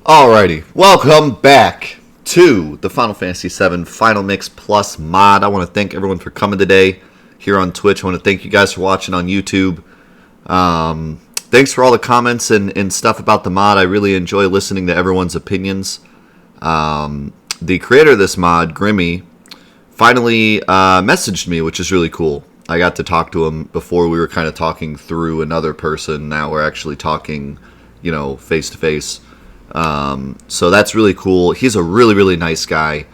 Alrighty, welcome back to the Final Fantasy VII Final Mix Plus mod. I want to thank everyone for coming today here on Twitch. I want to thank you guys for watching on YouTube. Thanks for all the comments and stuff about the mod. I really enjoy listening to everyone's opinions. The creator of this mod, Grimmy, finally messaged me, which is really cool. I got to talk to him before. We were kind of talking through another person. Now we're actually talking, face to face. So that's really cool. He's a really nice guy.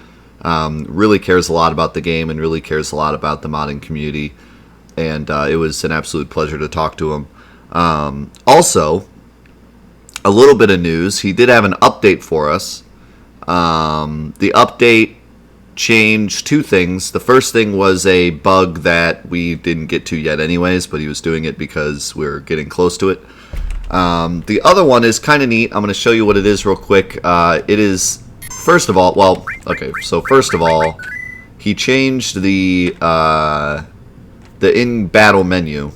Really cares a lot about the game and really cares a lot about the modding community. And it was an absolute pleasure to talk to him. Also, a little bit of news. He did have an update for us. The update changed two things. The first thing was a bug that we didn't get to yet anyways, but he was doing it because we're getting close to it. The other one is kind of neat. I'm going to show you what it is real quick. It is, first of all, he changed the in-battle menu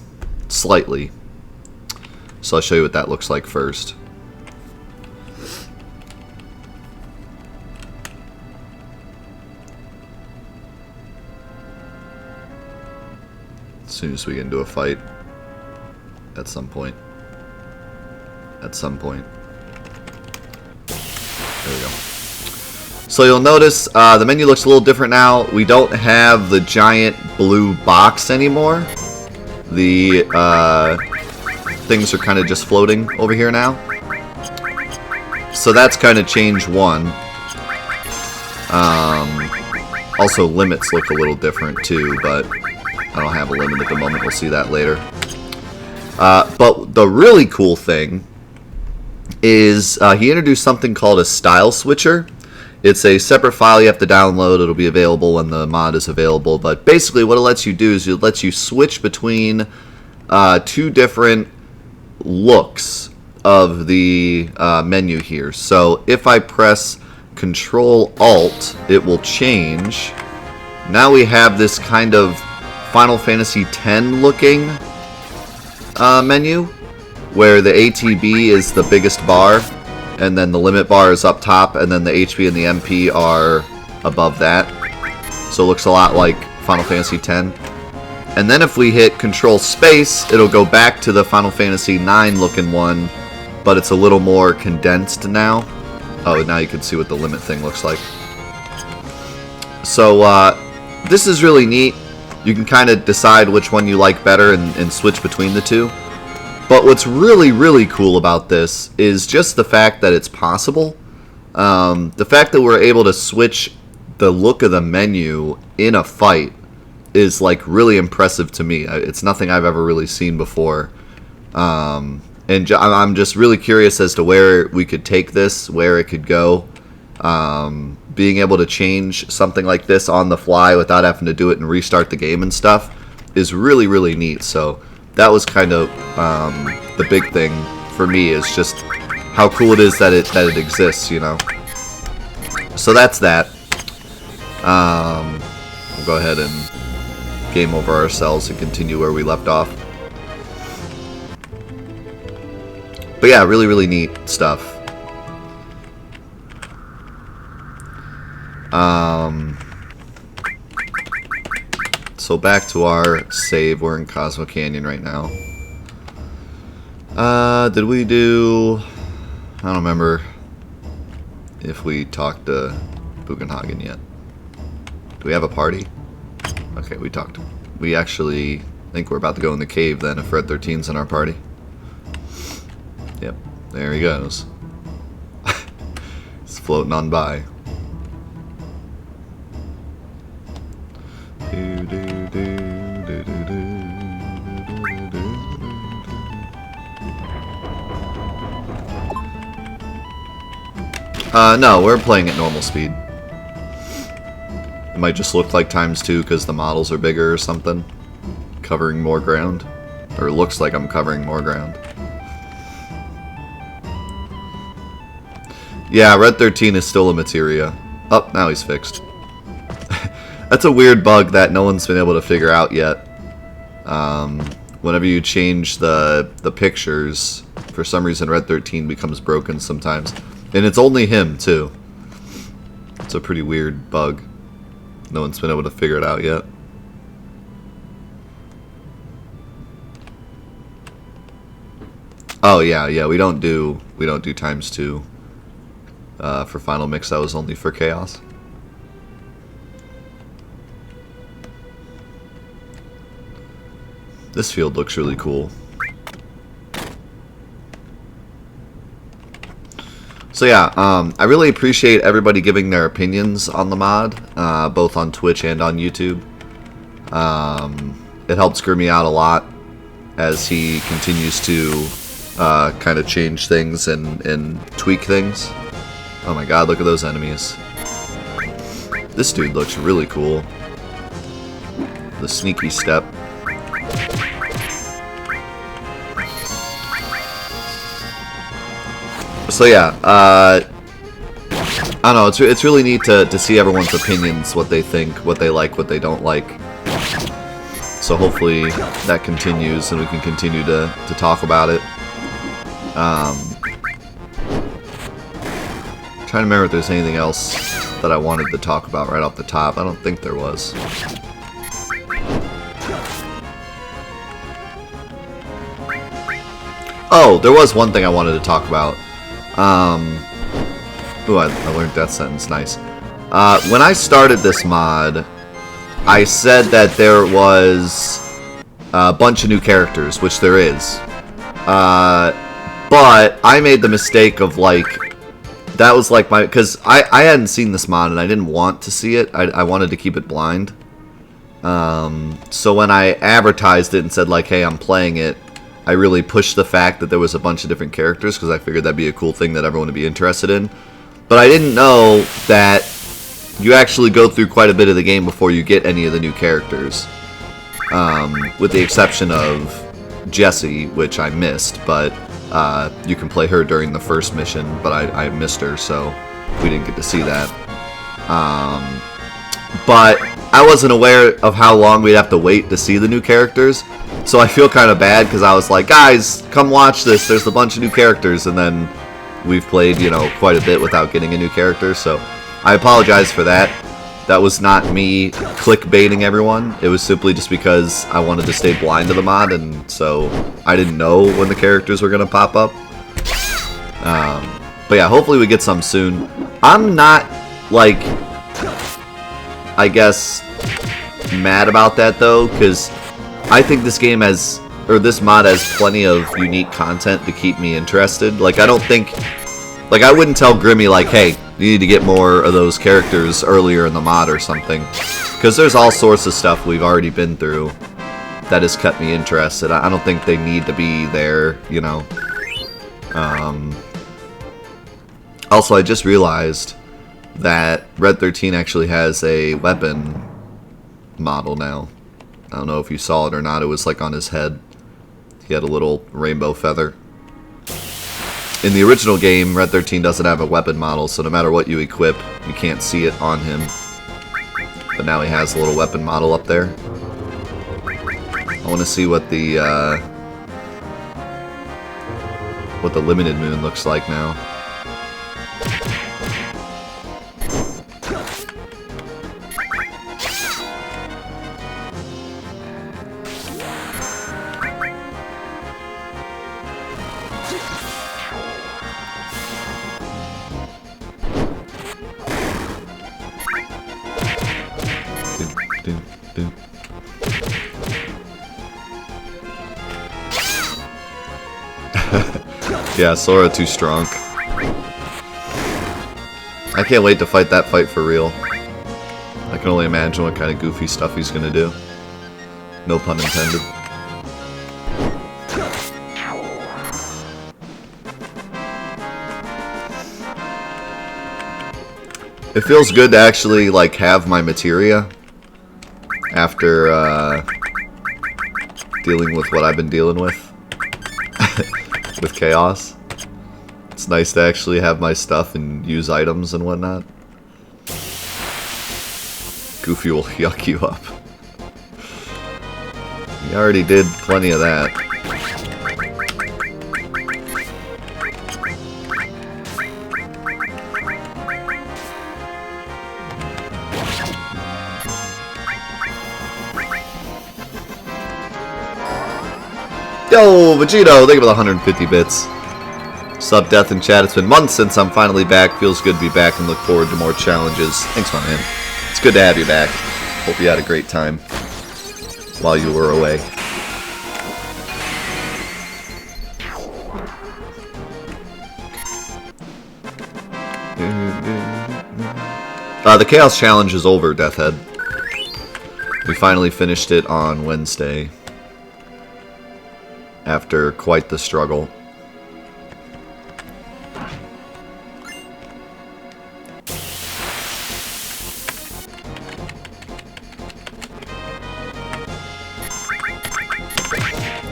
slightly. So I'll show you what that looks like first. As soon as we get into a fight, at some point. There we go. So you'll notice the menu looks a little different now. We don't have the giant blue box anymore. The things are kind of just floating over here now. So that's kind of change one. Also limits look a little different too, but I don't have a limit at the moment. We'll see that later. But the really cool thing is he introduced something called a style switcher. It's a separate file you have to download. It'll be available when the mod is available. But basically what it lets you do is it lets you switch between two different looks of the menu here. So if I press Control-Alt, it will change. Now we have this kind of Final Fantasy X looking menu, where the ATB is the biggest bar, and then the limit bar is up top, and then the HP and the MP are above that. So it looks a lot like Final Fantasy X. And then if we hit Control Space, it'll go back to the Final Fantasy IX looking one, but it's a little more condensed now. Oh, now you can see what the limit thing looks like. So this is really neat. You can kind of decide which one you like better and switch between the two. But what's really cool about this is just the fact that it's possible. The fact that we're able to switch the look of the menu in a fight is like really impressive to me. It's nothing I've ever really seen before. And I'm just really curious as to where we could take this, where it could go. Being able to change something like this on the fly without having to do it and restart the game and stuff is really neat. So that was kind of the big thing for me, is just how cool it is that it exists, So that's that. We'll go ahead and game over ourselves and continue where we left off. But yeah, really neat stuff. So back to our save. We're in Cosmo Canyon right now. Did we do... I don't remember if we talked to Bugenhagen yet. Do we have a party? Okay, we talked. We actually think we're about to go in the cave then if Red 13's in our party. Yep, there he goes. He's floating on by. No, we're playing at normal speed. It might just look like ×2 because the models are bigger or something. Covering more ground. Or it looks like I'm covering more ground. Yeah, Red 13 is still a materia. Oh, now he's fixed. That's a weird bug that no one's been able to figure out yet. Whenever you change the pictures, for some reason Red 13 becomes broken sometimes. And it's only him, too. It's a pretty weird bug. No one's been able to figure it out yet. Oh yeah, we don't do ×2 for Final Mix. That was only for Chaos. This field looks really cool. So yeah, I really appreciate everybody giving their opinions on the mod, both on Twitch and on YouTube. It helps Grimmy out a lot as he continues to kind of change things and tweak things. Oh my god, look at those enemies. This dude looks really cool. The sneaky step. So yeah, I don't know, it's really neat to see everyone's opinions, what they think, what they like, what they don't like. So hopefully that continues and we can continue to talk about it. Trying to remember if there's anything else that I wanted to talk about right off the top. I don't think there was. Oh, there was one thing I wanted to talk about. Ooh, I learned that sentence. Nice. When I started this mod, I said that there was a bunch of new characters, which there is. But I made the mistake of, like, that was like my, because I hadn't seen this mod and I didn't want to see it. I wanted to keep it blind. So when I advertised it and said, like, hey, I'm playing it, I really pushed the fact that there was a bunch of different characters because I figured that'd be a cool thing that everyone would be interested in. But I didn't know that you actually go through quite a bit of the game before you get any of the new characters. With the exception of Jessie, which I missed, but you can play her during the first mission, but I missed her, so we didn't get to see that. But I wasn't aware of how long we'd have to wait to see the new characters. So I feel kind of bad because I was like, guys, come watch this. There's a bunch of new characters. And then we've played, you know, quite a bit without getting a new character. So I apologize for that. That was not me clickbaiting everyone. It was simply just because I wanted to stay blind to the mod. And so I didn't know when the characters were going to pop up. But yeah, hopefully we get some soon. I'm not, like, I guess, mad about that, though, because I think this game has, or this mod has plenty of unique content to keep me interested. Like, I don't think, like, I wouldn't tell Grimmy, like, hey, you need to get more of those characters earlier in the mod or something. Because there's all sorts of stuff we've already been through that has kept me interested. I don't think they need to be there, you know. Also, I just realized that Red 13 actually has a weapon model now. I don't know if you saw it or not. It was like on his head. He had a little rainbow feather. In the original game, Red 13 doesn't have a weapon model, so no matter what you equip, you can't see it on him. But now he has a little weapon model up there. I want to see what the limited moon looks like now. Yeah, Sora too strong. I can't wait to fight that fight for real. I can only imagine what kind of goofy stuff he's gonna do. No pun intended. It feels good to actually, like, have my materia after dealing with what I've been dealing with. With Chaos. It's nice to actually have my stuff and use items and whatnot. Goofy will yuck you up. You already did plenty of that. Yo, Vegito, thank you for the 150 bits. Sub Death in chat. It's been months since I'm finally back. Feels good to be back and look forward to more challenges. Thanks, my man. It's good to have you back. Hope you had a great time while you were away. The Chaos Challenge is over, Deathhead. We finally finished it on Wednesday. After quite the struggle.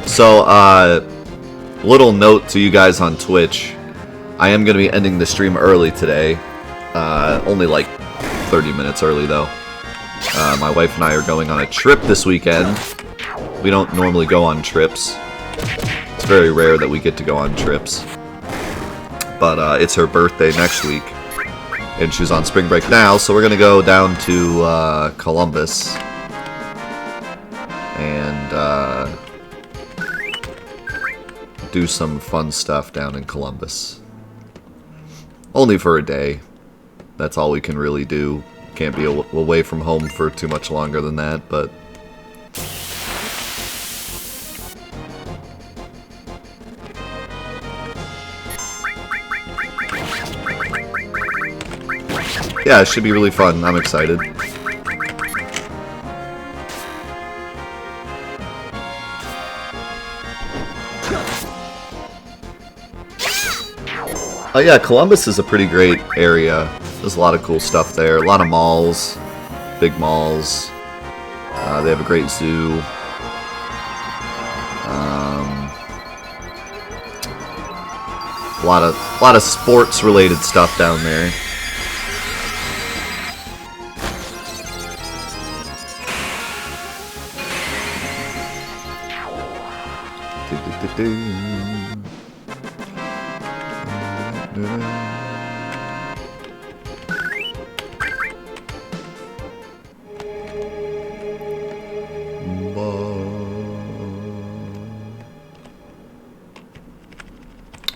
So, little note to you guys on Twitch. I am going to be ending the stream early today. Only like 30 minutes early, though. My wife and I are going on a trip this weekend. We don't normally go on trips. It's very rare that we get to go on trips. But it's her birthday next week. And she's on spring break now, so we're going to go down to Columbus. And do some fun stuff down in Columbus. Only for a day. That's all we can really do. Can't be away from home for too much longer than that, but... yeah, it should be really fun. I'm excited. Oh yeah, Columbus is a pretty great area. There's a lot of cool stuff there. A lot of malls, big malls. They have a great zoo. A lot of sports-related stuff down there.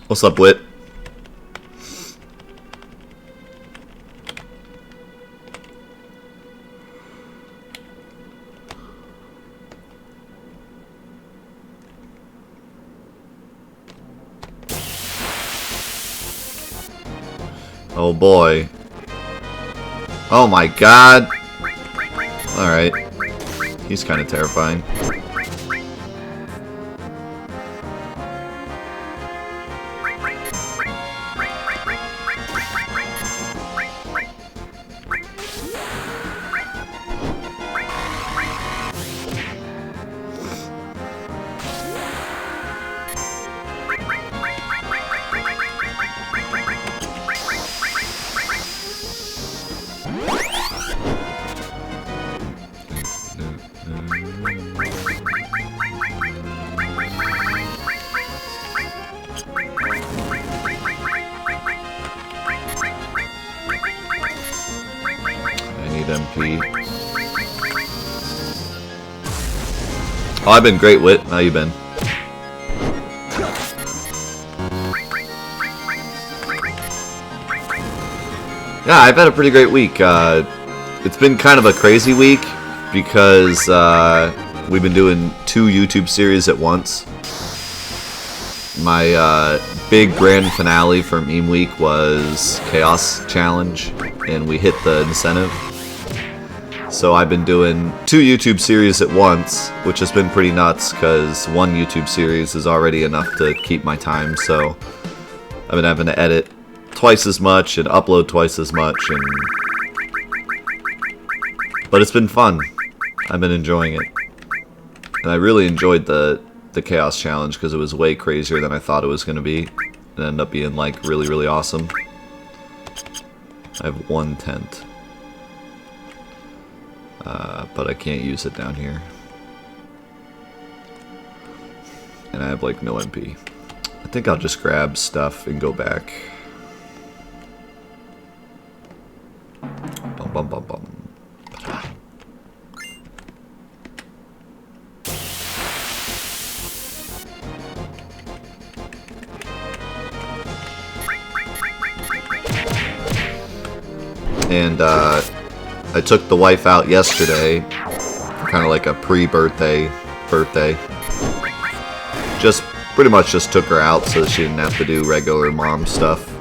What's up, Wit? Oh boy. Oh my god. Alright. He's kind of terrifying. Oh, I've been great, Wit. How you been? Yeah, I've had a pretty great week. It's been kind of a crazy week because we've been doing 2 YouTube series at once. My big grand finale for Meme Week was Chaos Challenge, and we hit the incentive. So I've been doing 2 YouTube series at once, which has been pretty nuts, because 1 YouTube series is already enough to keep my time, so I've been having to edit twice as much and upload twice as much, but it's been fun. I've been enjoying it. And I really enjoyed the Chaos Challenge, because it was way crazier than I thought it was going to be. It ended up being, like, really, really awesome. I have 1 tent. But I can't use it down here. And I have like no MP. I think I'll just grab stuff and go back. Bum bum bum bum. and I took the wife out yesterday, kind of like a pre-birthday birthday. Just pretty much just took her out so that she didn't have to do regular mom stuff.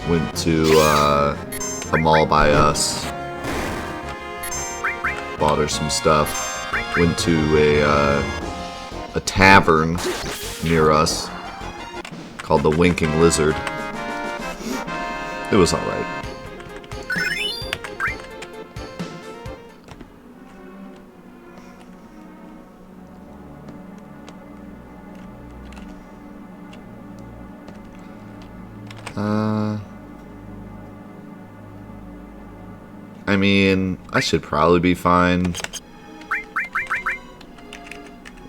Went to a mall by us. Bought her some stuff. Went to a tavern near us called the Winking Lizard. It was alright. I mean, I should probably be fine.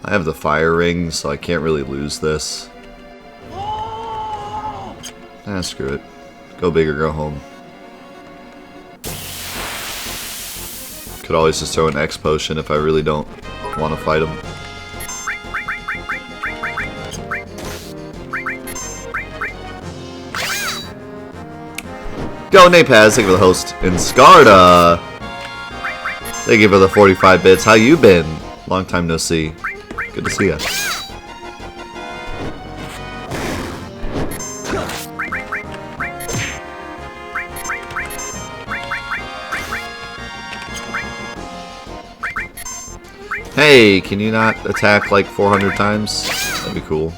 I have the fire ring, so I can't really lose this. Ah, screw it. Go big or go home. Could always just throw an X potion if I really don't want to fight him. Go, Napaz, thank you for the host. And Scarda, thank you for the 45 bits. How you been? Long time no see. Good to see ya. Hey, can you not attack like 400 times? That'd be cool.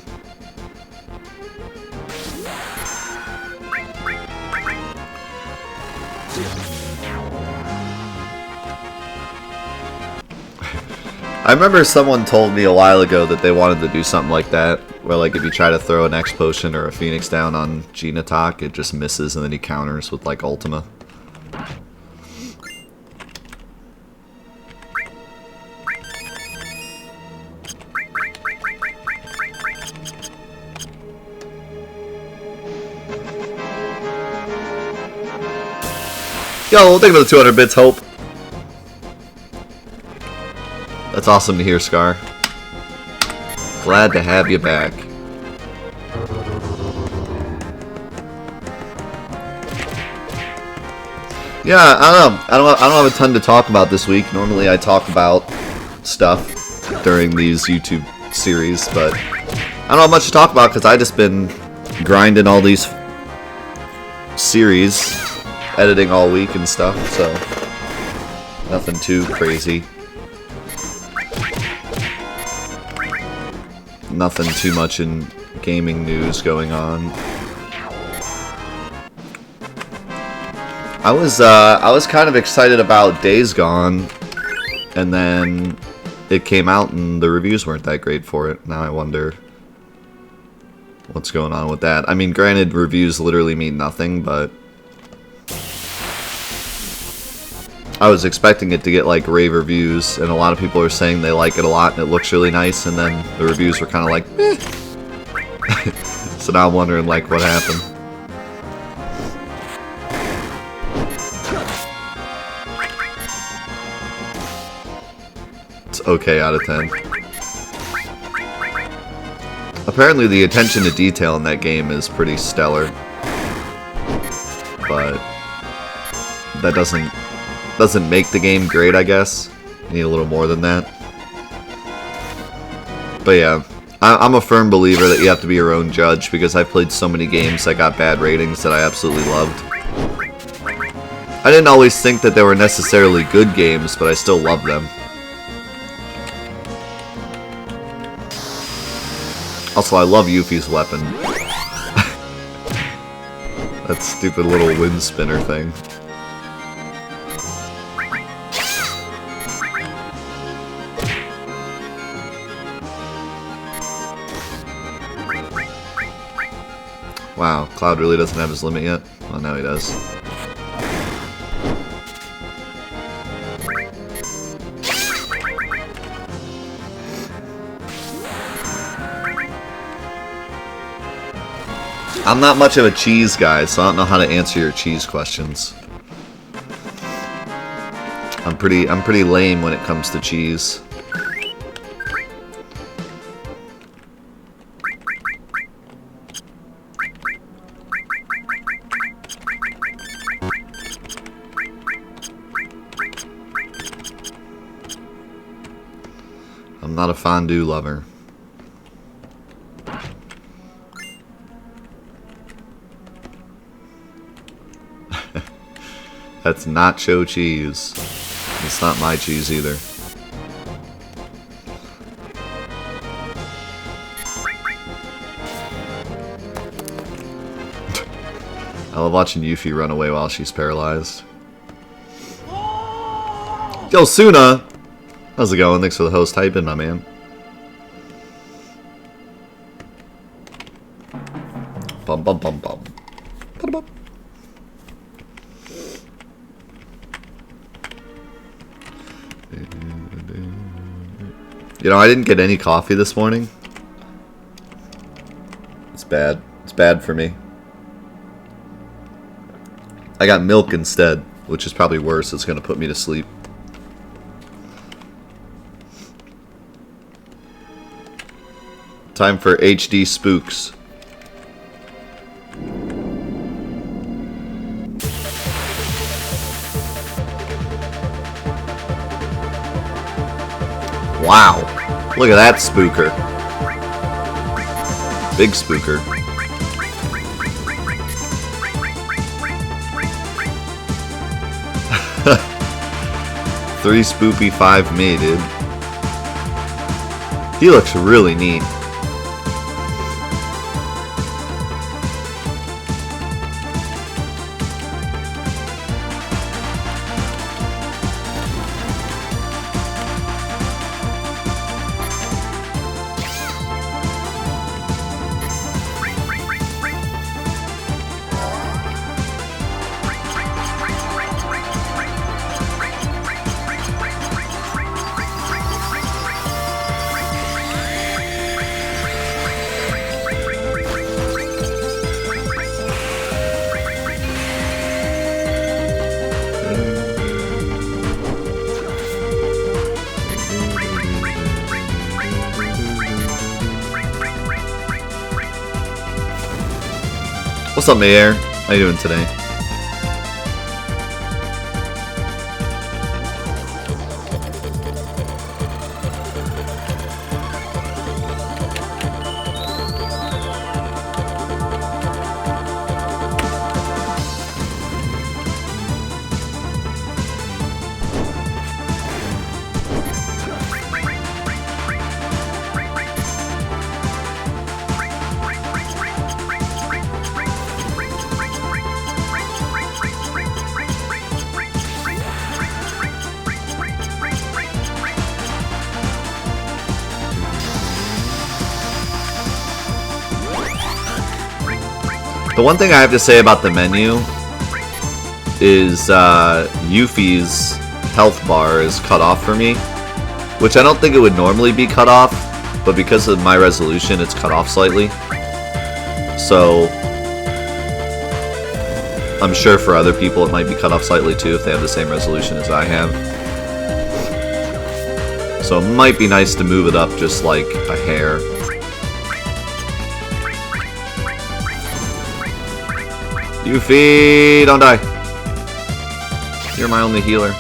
I remember someone told me a while ago that they wanted to do something like that, where like if you try to throw an X potion or a Phoenix down on Genatok, it just misses and then he counters with like Ultima. Yo, thank you for the 200 bits, Hope. That's awesome to hear, Scar. Glad to have you back. Yeah, I don't know. I don't have a ton to talk about this week. Normally I talk about stuff during these YouTube series, but I don't have much to talk about because I just been grinding all these series, editing all week and stuff, so nothing too crazy. Nothing too much in gaming news going on. I was kind of excited about Days Gone, and then it came out and the reviews weren't that great for it. Now I wonder what's going on with that. I mean, granted, reviews literally mean nothing, but I was expecting it to get like rave reviews, and a lot of people are saying they like it a lot and it looks really nice, and then the reviews were kind of like, meh. So now I'm wondering like what happened. It's okay out of 10. Apparently the attention to detail in that game is pretty stellar, but that doesn't make the game great, I guess. You need a little more than that. But yeah, I'm a firm believer that you have to be your own judge, because I've played so many games that got bad ratings that I absolutely loved. I didn't always think that they were necessarily good games, but I still loved them. Also, I love Yuffie's weapon. That stupid little wind spinner thing. Wow, Cloud really doesn't have his limit yet? Well, now he does. I'm not much of a cheese guy, so I don't know how to answer your cheese questions. I'm pretty lame when it comes to cheese. I'm not a fondue lover. That's nacho cheese. It's not my cheese either. I love watching Yuffie run away while she's paralyzed. Yo, Suna! How's it going? Thanks for the host. How you been, my man? Bum bum bum bum. Ba-da-bum. You know, I didn't get any coffee this morning. It's bad. It's bad for me. I got milk instead, which is probably worse. It's going to put me to sleep. Time for HD spooks. Wow. Look at that spooker. Big spooker. Three spoopy, 5 me, dude. He looks really neat. What's up, Mayor? How you doing today? The one thing I have to say about the menu is Yuffie's health bar is cut off for me, which I don't think it would normally be cut off, but because of my resolution, it's cut off slightly. So I'm sure for other people it might be cut off slightly too if they have the same resolution as I have. So it might be nice to move it up just like a hair. Yuffie, don't die. You're my only healer.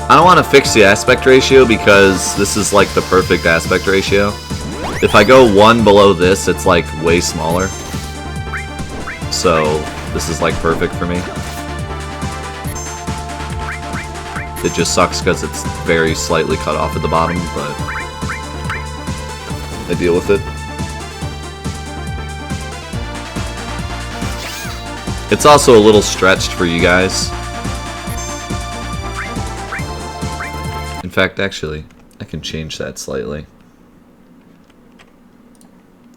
I don't want to fix the aspect ratio because this is like the perfect aspect ratio. If I go one below this, it's like way smaller. So this is like perfect for me. It just sucks because it's very slightly cut off at the bottom, but I deal with it. It's also a little stretched for you guys. In fact, actually, I can change that slightly.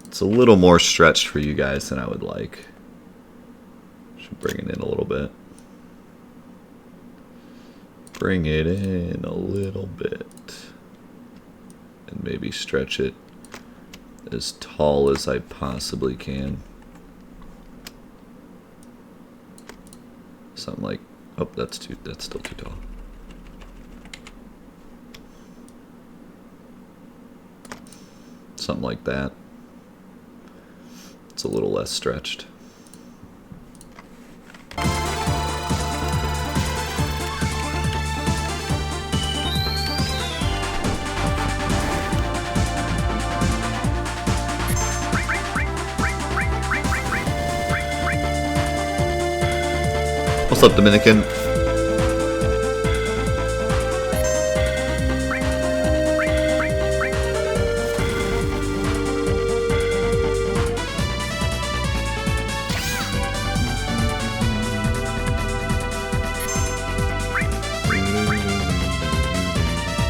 It's a little more stretched for you guys than I would like. Should bring it in a little bit. Bring it in a little bit. And maybe stretch it as tall as I possibly can. Something like, oh, that's still too tall. Something like that. It's a little less stretched. What's up, Dominican?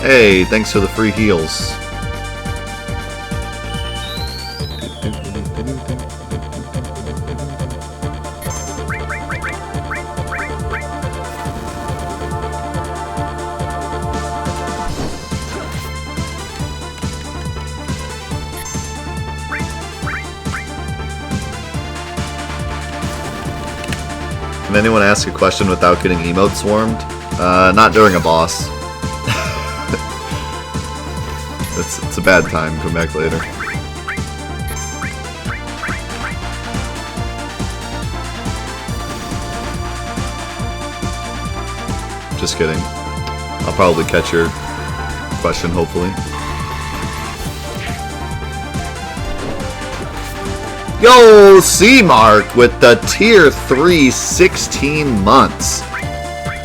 Hey, thanks for the free heals. Can anyone ask a question without getting emote swarmed? Not during a boss. It's a bad time. Come back later. Just kidding. I'll probably catch your question, hopefully. Yo, C-Mark with the tier 3 16 months.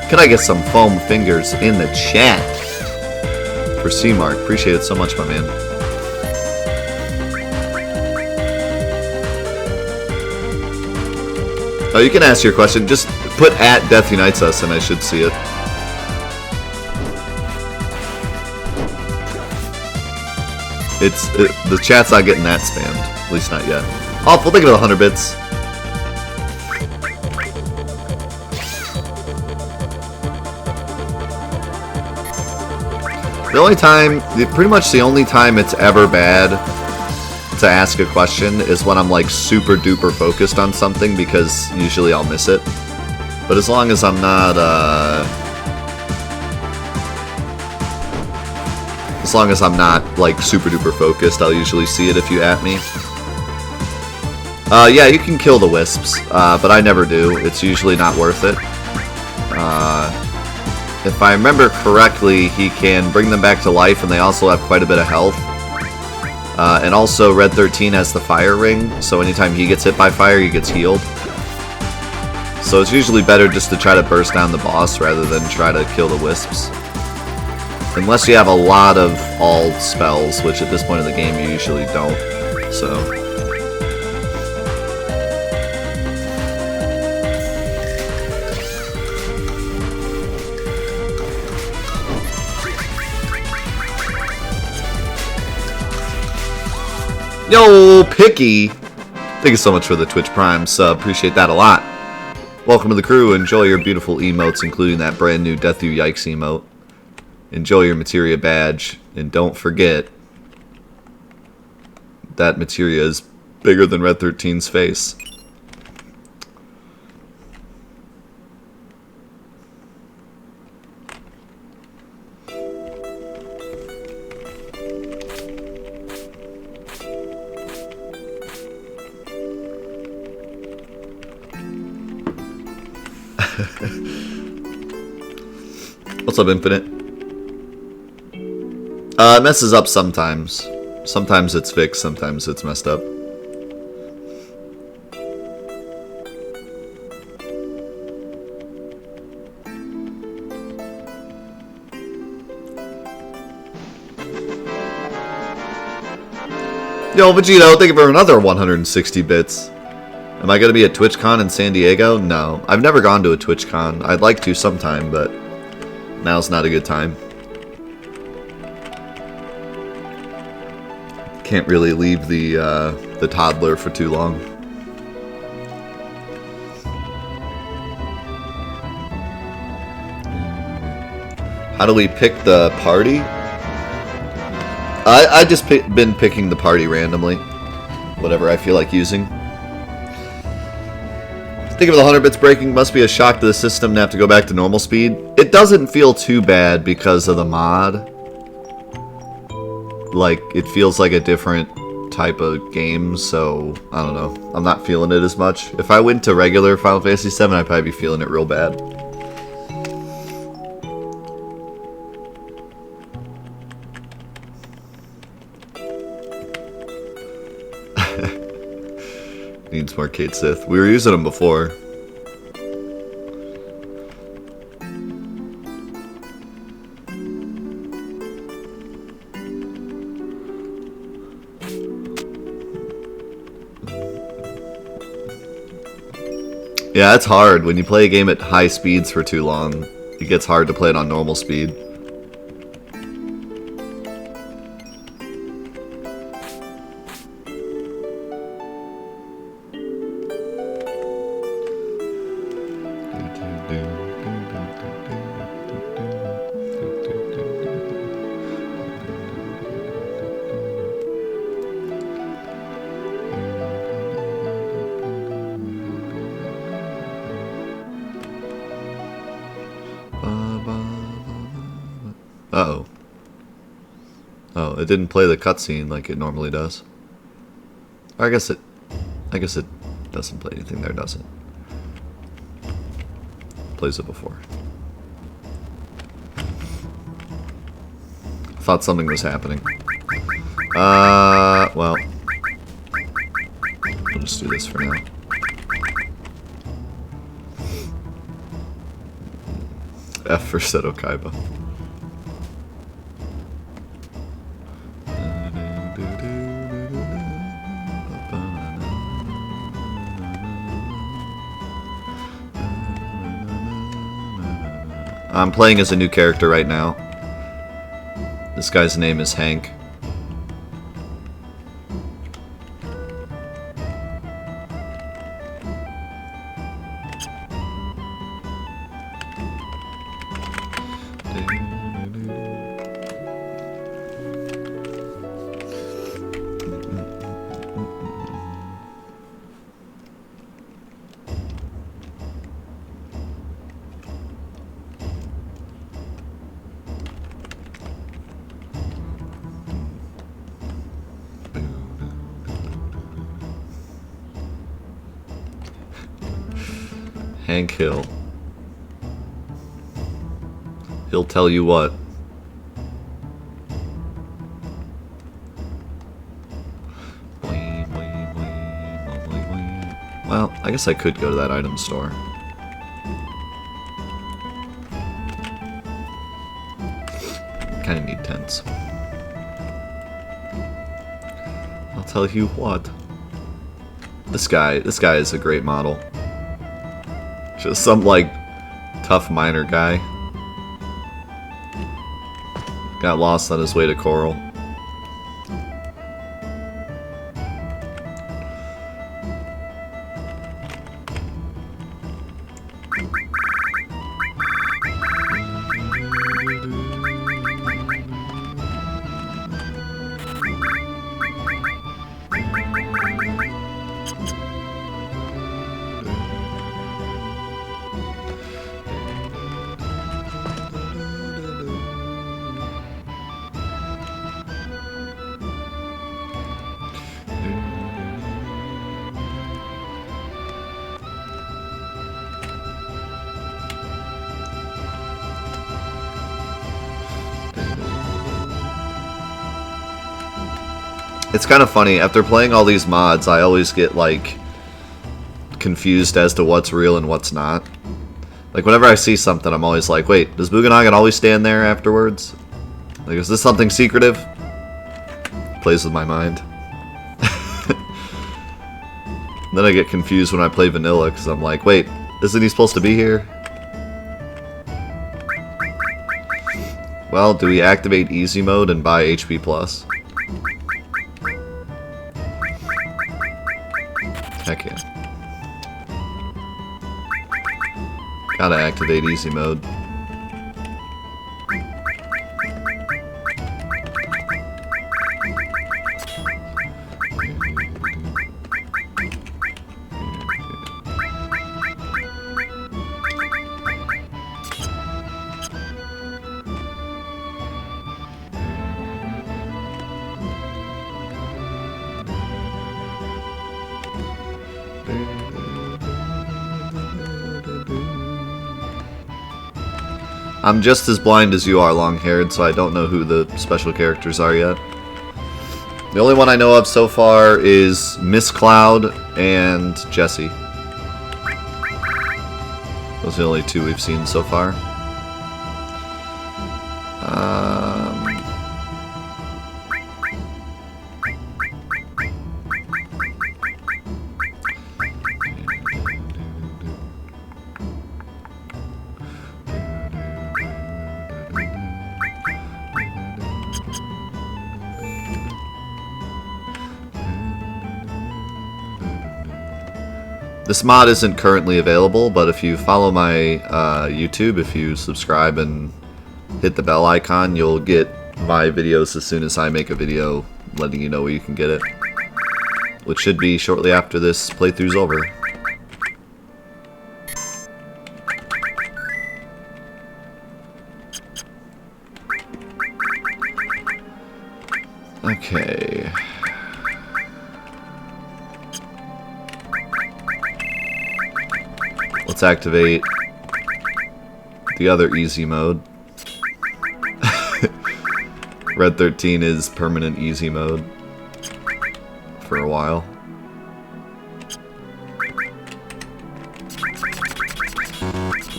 Can I get some foam fingers in the chat? For C-Mark. Appreciate it so much, my man. Oh, you can ask your question. Just put at Death Unites Us and I should see it. The chat's not getting that spammed. At least not yet. Oh, we'll think of 100 bits. The only time, pretty much the only time it's ever bad to ask a question is when I'm like super duper focused on something, because usually I'll miss it. But as long as I'm not, like super duper focused, I'll usually see it if you at me. Yeah, you can kill the wisps, but I never do. It's usually not worth it. If I remember correctly, he can bring them back to life, and they also have quite a bit of health. And also, Red 13 has the fire ring, so anytime he gets hit by fire, he gets healed. So it's usually better just to try to burst down the boss rather than try to kill the wisps. Unless you have a lot of all spells, which at this point in the game you usually don't. So... Yo, Picky! Thank you so much for the Twitch Prime sub. Appreciate that a lot. Welcome to the crew. Enjoy your beautiful emotes, including that brand new Death You Yikes emote. Enjoy your materia badge. And don't forget, that materia is bigger than Red 13's face. What's up, Infinite? It messes up sometimes. Sometimes it's fixed, sometimes it's messed up. Yo, Vegito, thank you for another 160 bits. Am I going to be at TwitchCon in San Diego? No. I've never gone to a TwitchCon. I'd like to sometime, but now's not a good time. Can't really leave the toddler for too long. How do we pick the party? I just been picking the party randomly. Whatever I feel like using. Think of the 100 bits breaking. Must be a shock to the system to have to go back to normal speed. It doesn't feel too bad because of the mod. Like, it feels like a different type of game, so I don't know. I'm not feeling it as much. If I went to regular Final Fantasy VII, I'd probably be feeling it real bad. Needs more Kate Sith. We were using them before. Yeah, it's hard. When you play a game at high speeds for too long, it gets hard to play it on normal speed. Uh-oh. Oh, it didn't play the cutscene like it normally does. Or I guess it doesn't play anything there, does it? Plays it before. Thought something was happening. Well. We'll just do this for now. F for Seto Kaiba. I'm playing as a new character right now. This guy's name is Hank. Hank Hill. He'll tell you what. Well, I guess I could go to that item store. Kinda need tents. I'll tell you what. This guy is a great model. Just some, like, tough miner guy. Got lost on his way to Coral. It's kind of funny, after playing all these mods, I always get, like, confused as to what's real and what's not. Like, whenever I see something, I'm always like, wait, does Bugenhagen always stand there afterwards? Like, is this something secretive? Plays with my mind. Then I get confused when I play vanilla, because I'm like, wait, isn't he supposed to be here? Well, do we activate easy mode and buy HP plus? Heck yeah. Gotta activate easy mode. I'm just as blind as you are, long-haired, so I don't know who the special characters are yet. The only one I know of so far is Miss Cloud and Jessie. Those are the only two we've seen so far. This mod isn't currently available, but if you follow my YouTube, if you subscribe and hit the bell icon, you'll get my videos as soon as I make a video letting you know where you can get it. Which should be shortly after this playthrough's over. Okay. Let's activate the other easy mode. Red 13 is permanent easy mode for a while.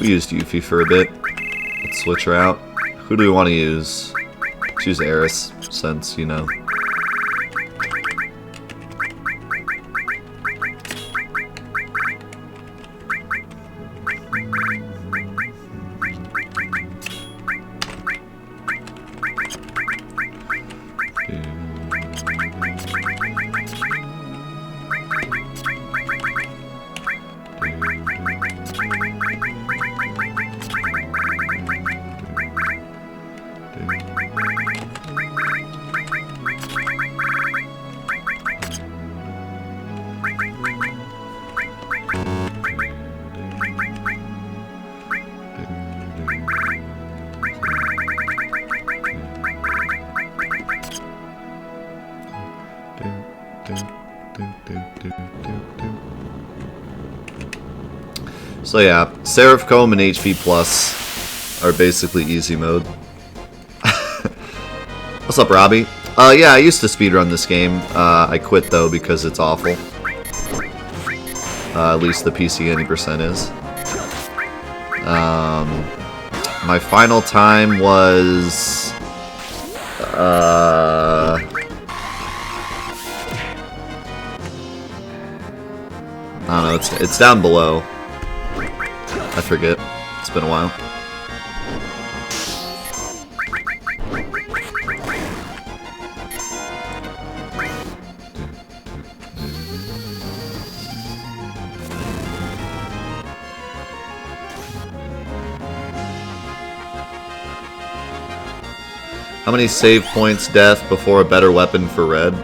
We used Yuffie for a bit. Let's switch her out. Who do we want to use? Let's use Eris, since, you know. So yeah, Seraph Comb and HP Plus are basically easy mode. What's up, Robbie? Yeah, I used to speedrun this game. I quit though because it's awful. At least the PC 80% is. My final time was I don't know, it's down below. I forget. It's been a while. How many save points death before a better weapon for red?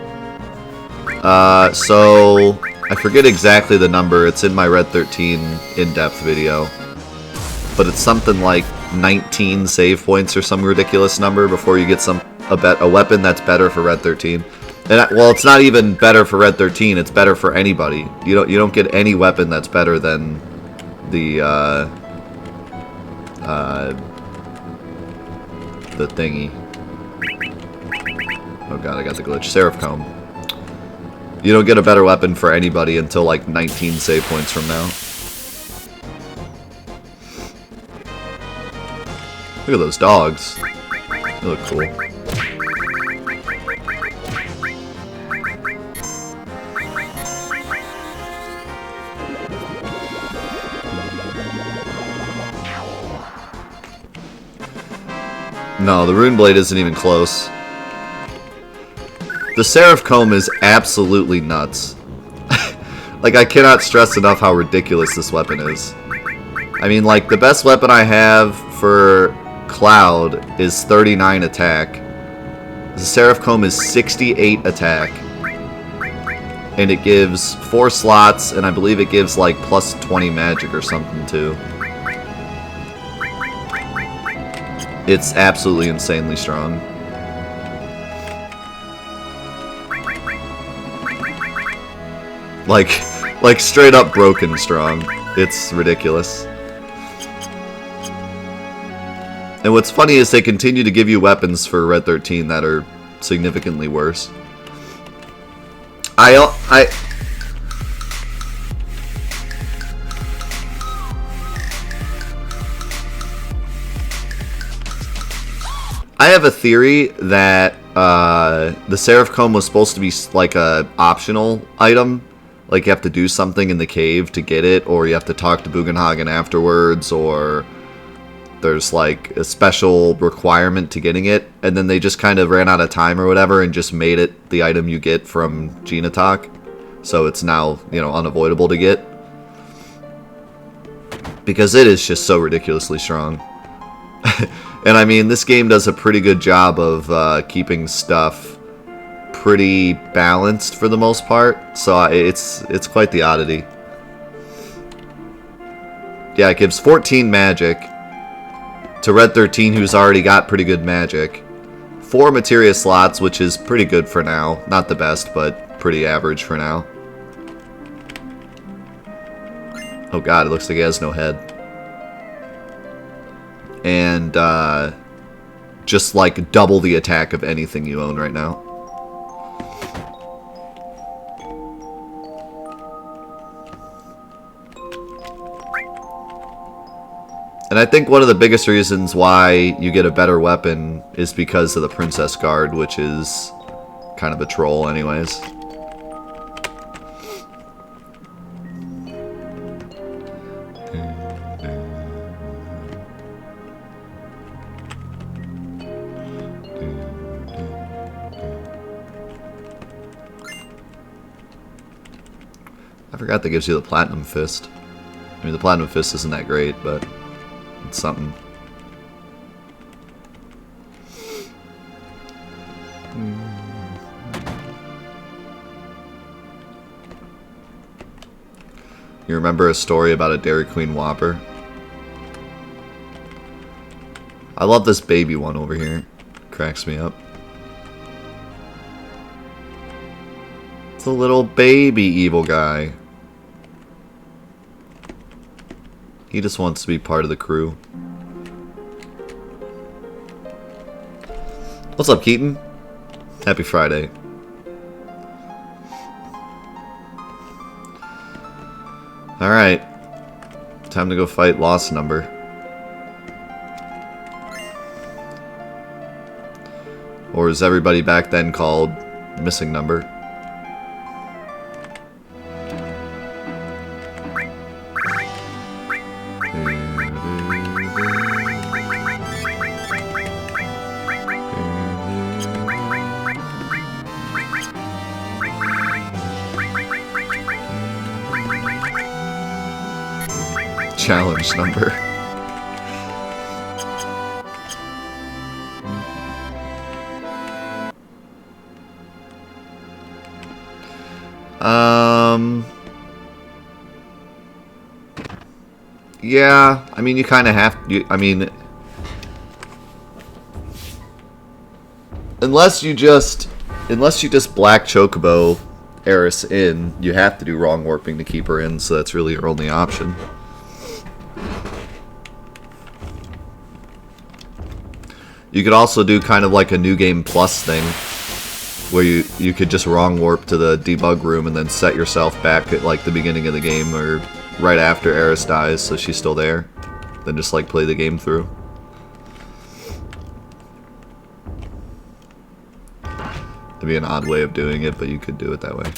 So I forget exactly the number. It's in my Red 13 in-depth video. But it's something like 19 save points or some ridiculous number before you get a weapon that's better for Red 13. And well, it's not even better for Red 13. It's better for anybody. You don't get any weapon that's better than the thingy. Oh god, I got the glitch. Seraph Comb. You don't get a better weapon for anybody until like 19 save points from now. Look at those dogs. They look cool. No, the Rune Blade isn't even close. The Seraph Comb is absolutely nuts. Like, I cannot stress enough how ridiculous this weapon is. I mean, like, the best weapon I have for Cloud is 39 attack. The Seraph Comb is 68 attack. And it gives 4 slots, and I believe it gives, like, plus 20 magic or something, too. It's absolutely insanely strong. Like straight up broken strong. It's ridiculous. And what's funny is they continue to give you weapons for Red 13 that are significantly worse. I have a theory that the Seraph Comb was supposed to be like a optional item. Like you have to do something in the cave to get it, or you have to talk to Bugenhagen afterwards, or there's like a special requirement to getting it, and then they just kind of ran out of time or whatever and just made it the item you get from Genotalk. So it's now, you know, unavoidable to get. Because it is just so ridiculously strong. And I mean, this game does a pretty good job of keeping stuff pretty balanced for the most part. So it's quite the oddity. Yeah, it gives 14 magic to Red 13, who's already got pretty good magic. 4 materia slots, which is pretty good for now. Not the best, but pretty average for now. Oh god, it looks like he has no head. And just like double the attack of anything you own right now. And I think one of the biggest reasons why you get a better weapon is because of the Princess Guard, which is kind of a troll anyways. I forgot that gives you the Platinum Fist. I mean, the Platinum Fist isn't that great, but it's something. You remember a story about a Dairy Queen Whopper? I love this baby one over here. Cracks me up. It's a little baby evil guy. He just wants to be part of the crew. What's up, Keaton? Happy Friday. Alright. Time to go fight Lost Number. Or as everybody back then called Missing Number. Challenge number. Yeah, I mean, you kind of have to, I mean, unless you just Black Chocobo Eris in, you have to do Wrong Warping to keep her in, so that's really your only option. You could also do kind of like a New Game Plus thing, where you could just Wrong Warp to the debug room and then set yourself back at like the beginning of the game or right after Eris dies, so she's still there. Then just like play the game through. It'd be an odd way of doing it, but you could do it that way.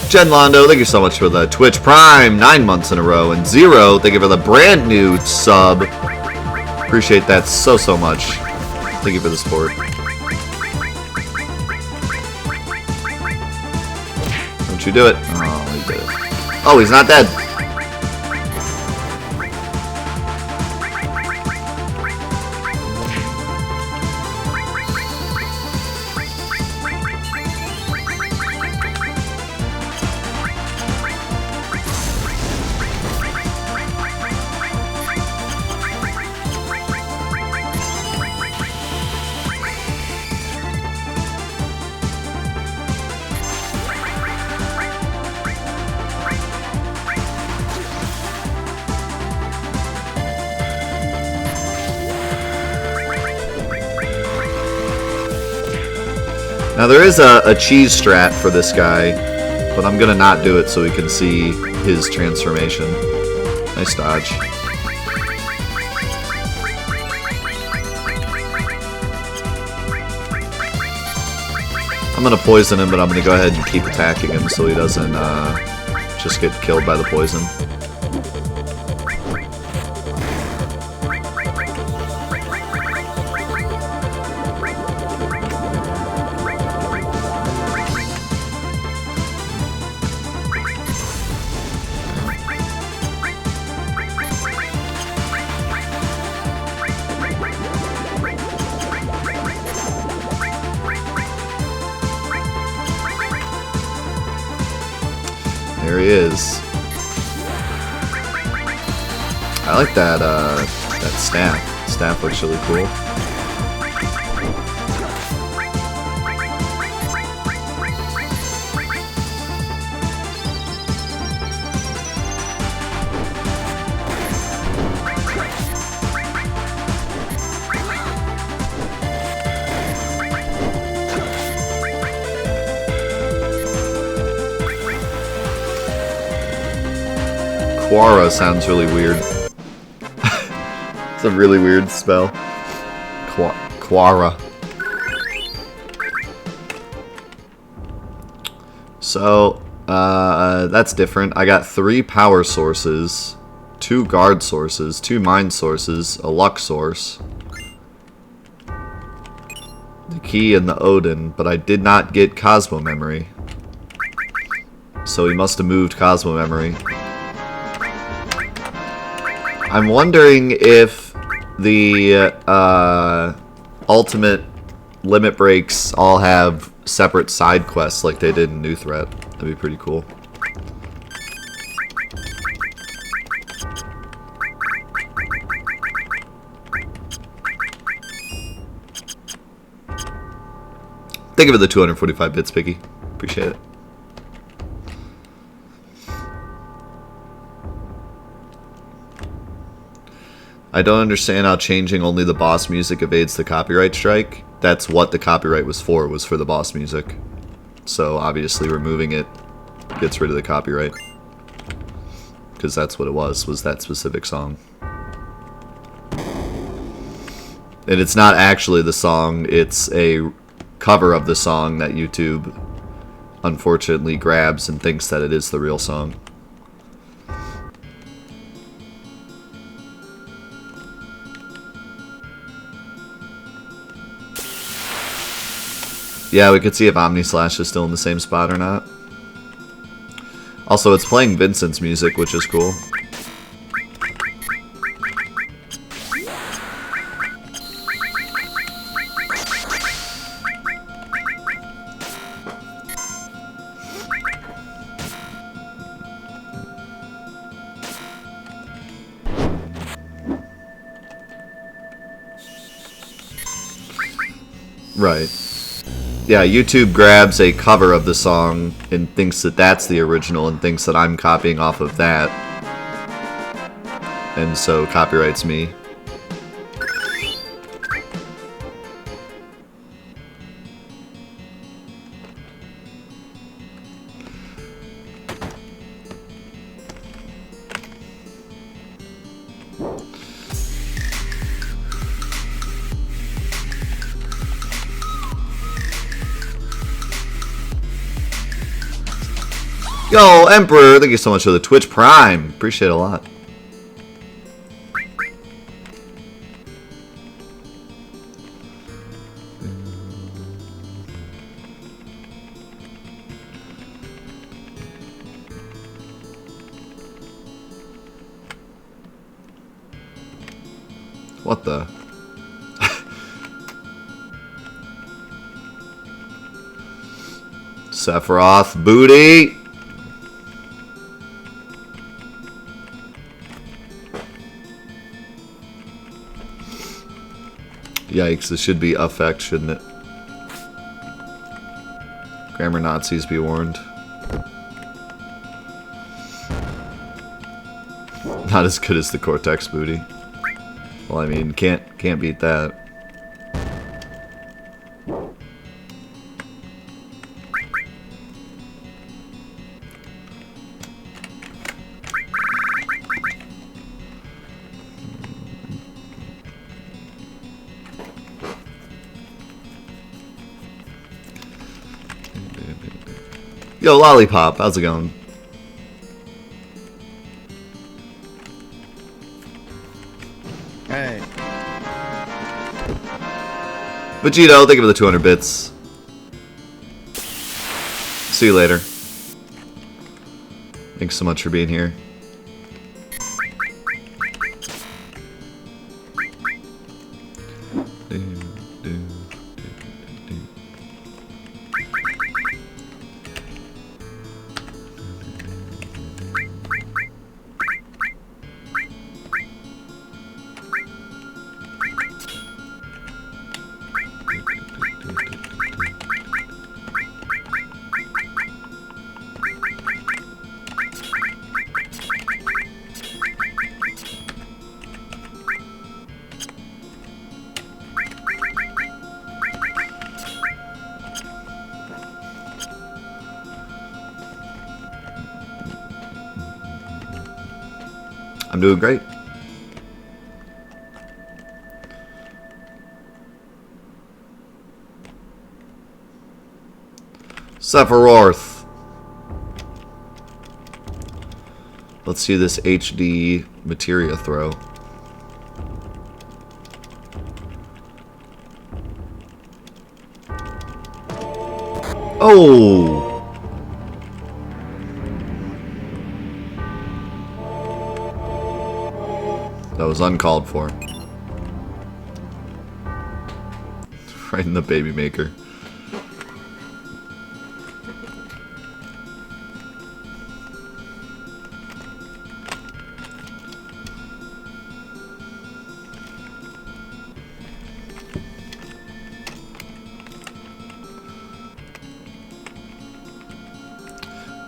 Jen Londo, thank you so much for the Twitch Prime, 9 months in a row. And Zero, thank you for the brand new sub. Appreciate that so much. Thank you for the support. Don't you do it. Oh, he did it. Oh, he's not dead. Now there is a cheese strat for this guy, but I'm gonna not do it so we can see his transformation. Nice dodge. I'm gonna poison him, but I'm gonna go ahead and keep attacking him so he doesn't just get killed by the poison. There he is. I like that staff. Staff looks really cool. Quara sounds really weird. It's a really weird spell. Quara. So, that's different. I got 3 power sources, 2 guard sources, 2 mind sources, a luck source, the key and the Odin, but I did not get Cosmo Memory. So he must have moved Cosmo Memory. I'm wondering if the ultimate limit breaks all have separate side quests like they did in New Threat. That'd be pretty cool. Thank you for the 245 bits, Piggy. Appreciate it. I don't understand how changing only the boss music evades the copyright strike. That's what the copyright was for the boss music. So obviously removing it gets rid of the copyright. Because that's what it was that specific song. And it's not actually the song, it's a cover of the song that YouTube unfortunately grabs and thinks that it is the real song. Yeah, we could see if Omnislash is still in the same spot or not. Also, it's playing Vincent's music, which is cool. Right. Yeah, YouTube grabs a cover of the song and thinks that that's the original and thinks that I'm copying off of that. And so copyrights me. Yo, Emperor, thank you so much for the Twitch Prime. Appreciate it a lot. What the? Sephiroth booty. Yikes, this should be affect, shouldn't it? Grammar Nazis be warned. Not as good as the Cortex booty. Well, I mean, can't beat that. Yo, Lollipop, how's it going? Hey. Vegito, thank you for the 200 bits. See you later. Thanks so much for being here. I'm doing great. Sephiroth. Let's see this HD materia throw. Oh! That was uncalled for. Right in the baby maker.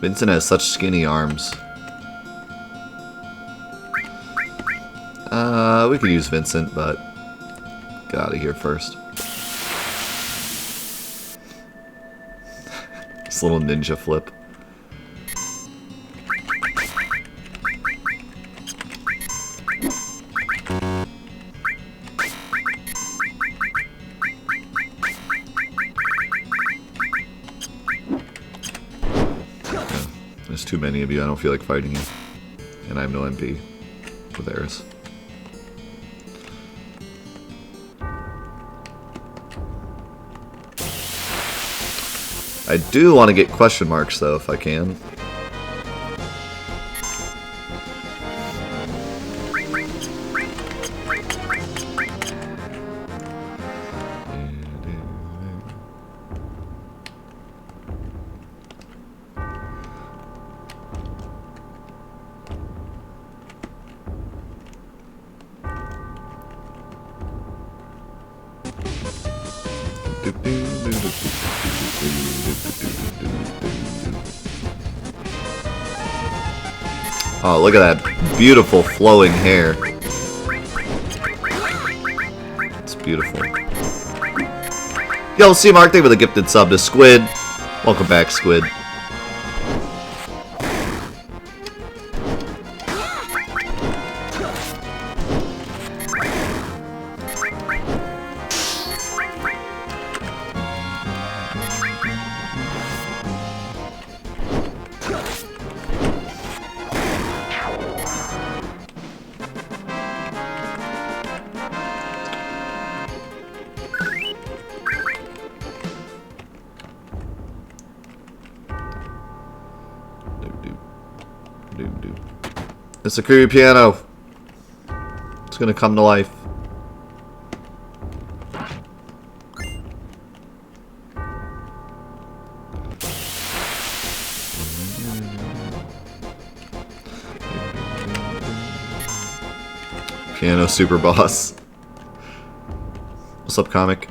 Vincent has such skinny arms. We could use Vincent, but get out of here first. This little ninja flip. There's too many of you. I don't feel like fighting you. And I have no MP with Eris. I do want to get question marks, though, if I can. Oh, look at that beautiful flowing hair. It's beautiful. Yo, C Mark, thank you for the gifted sub to Squid. Welcome back, Squid. It's a creepy piano. It's gonna come to life. Piano super boss. What's up, comic?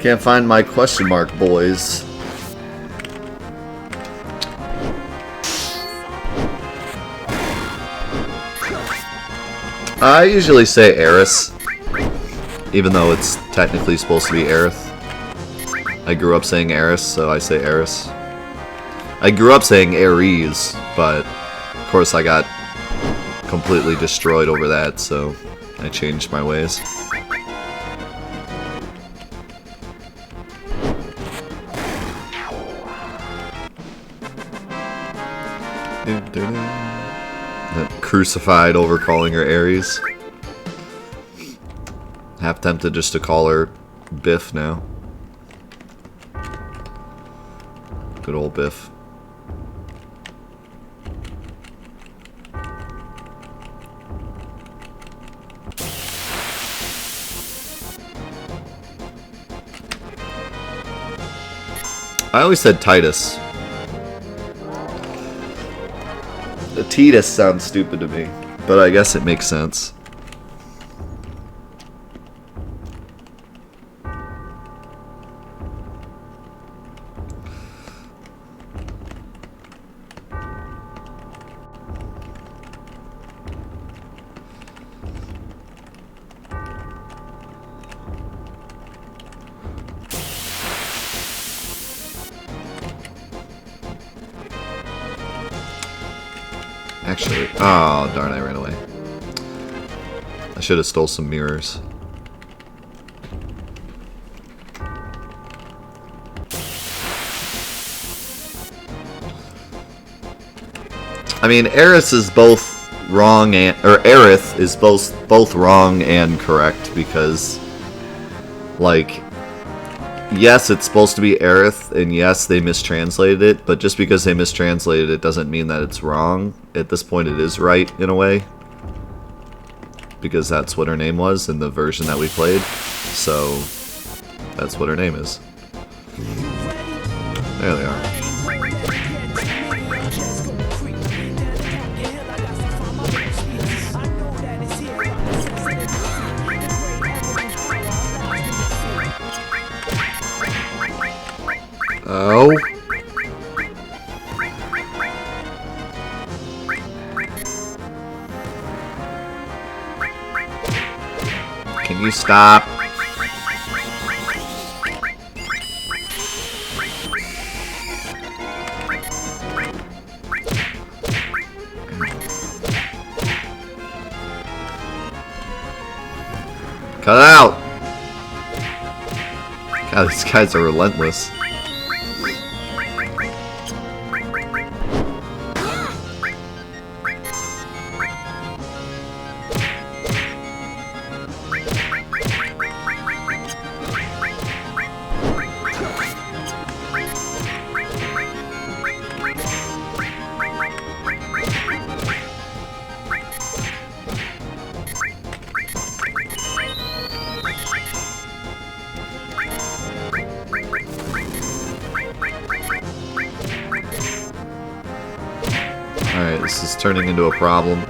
Can't find my question mark, boys. I usually say Eris, even though it's technically supposed to be Aerith. I grew up saying Eris, so I say Eris. I grew up saying Aries, but of course I got completely destroyed over that, so I changed my ways. That crucified over calling her Aries. Half tempted just to call her Biff now. Good old Biff. I always said Titus. The Titus sounds stupid to me, but I guess it makes sense. Actually, oh darn, I ran away. I should have stole some mirrors. I mean, Aerith is both wrong and, or Aerith is both wrong and correct, because, like, yes, it's supposed to be Aerith, and yes, they mistranslated it, but just because they mistranslated it doesn't mean that it's wrong. At this point, it is right, in a way. Because that's what her name was in the version that we played. So, that's what her name is. There they are. Oh. Can you stop? Cut it out! God, these guys are relentless. Alright, this is turning into a problem.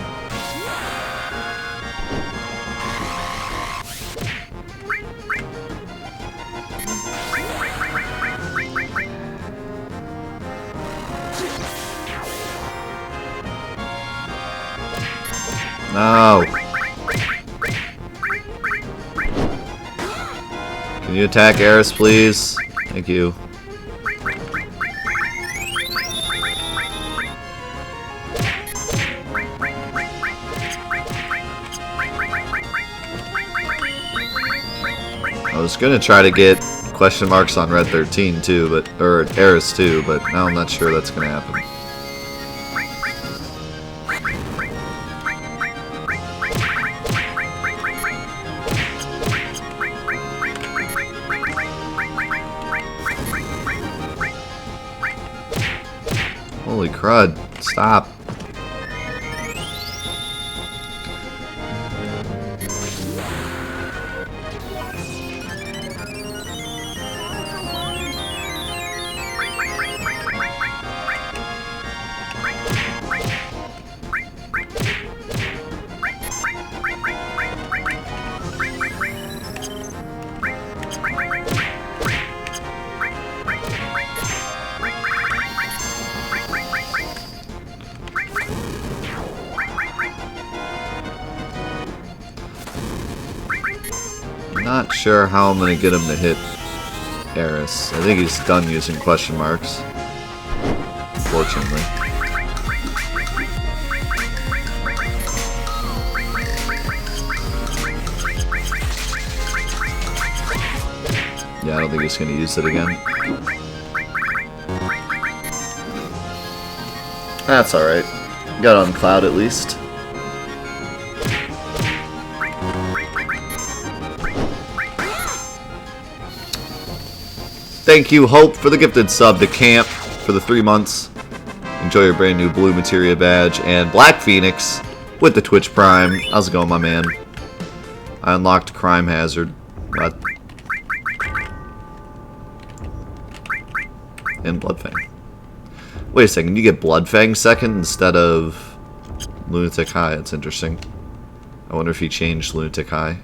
No! Can you attack Aerith, please? Thank you. I was gonna try to get question marks on Red 13 too, but or Eris too, but now I'm not sure that's gonna happen. Holy crud! Stop. Not sure how I'm gonna get him to hit Eris. I think he's done using question marks. unfortunately. Yeah, I don't think he's going to use it again. That's alright. Got on Cloud at least. Thank you, Hope, for the gifted sub to Camp for the 3 months. Enjoy your brand new blue materia badge. And Black Phoenix with the Twitch Prime. How's it going, my man? I unlocked Crime Hazard. And Bloodfang. Wait a second, you get Bloodfang second instead of Lunatic High. That's interesting. I wonder if he changed Lunatic High.